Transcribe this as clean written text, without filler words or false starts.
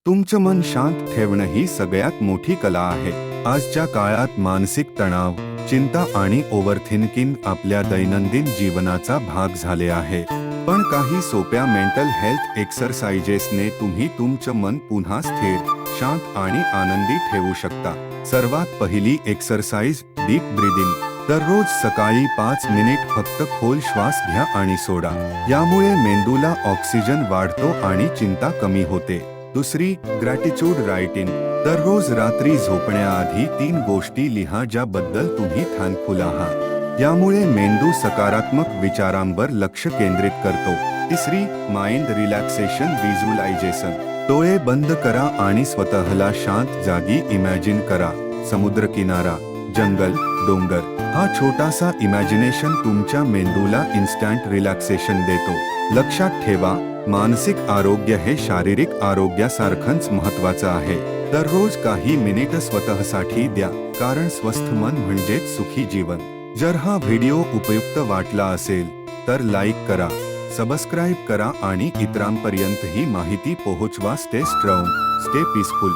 तुमचं मन शांत ठेवणं ही सगळ्यात मोठी कला आहे. आजच्या काळात मानसिक तणाव, चिंता आणि ओव्हरथिंकिंग आपल्या दैनंदिन जीवनाचा भाग झाले आहे. पण काही सोप्या मेंटल हेल्थ एक्सरसाइजेसने तुम्ही तुमचं मन पुन्हा स्थिर, शांत आणि आनंदी ठेवू शकता. सर्वात पहिली एक्सरसाइज डीप ब्रीदिंग. दररोज सकाळी 5 मिनिट फक्त खोल श्वास घ्या आणि सोडा. यामुळे मेंदूला ऑक्सिजन वाढतो आणि चिंता कमी होते. दुसरी, ग्रॅटिट्यूड रायटिंग. दररोज रात्री झोपण्याआधी 3 गोष्टी लिहा ज्याबद्दल तुम्ही थँकफुल आहात. यामुळे मेंदू सकारात्मक विचारांवर लक्ष केंद्रित करतो. तिसरी, माइंड रिलॅक्सेशन व्हिज्युअलायझेशन. डोळे बंद करा आणि स्वतःला शांत जागी इमॅजिन करा. समुद्रकिनारा, जंगल, डोंगर. हा छोटासा इमॅजिनेशन तुमच्या मेंदूला इन्स्टंट रिलॅक्सेशन देतो. लक्षात ठेवा, मानसिक आरोग्य हे शारीरिक आरोग्यासारखंच महत्त्वाचं आहे. दररोज काही मिनिट स्वतःसाठी द्या, कारण स्वस्थ मन म्हणजेच सुखी जीवन. जर हा व्हिडिओ उपयुक्त वाटला असेल तर लाईक करा, सबस्क्राईब करा आणि इतरांपर्यंत ही माहिती पोहोचवा. Stay strong, stay peaceful.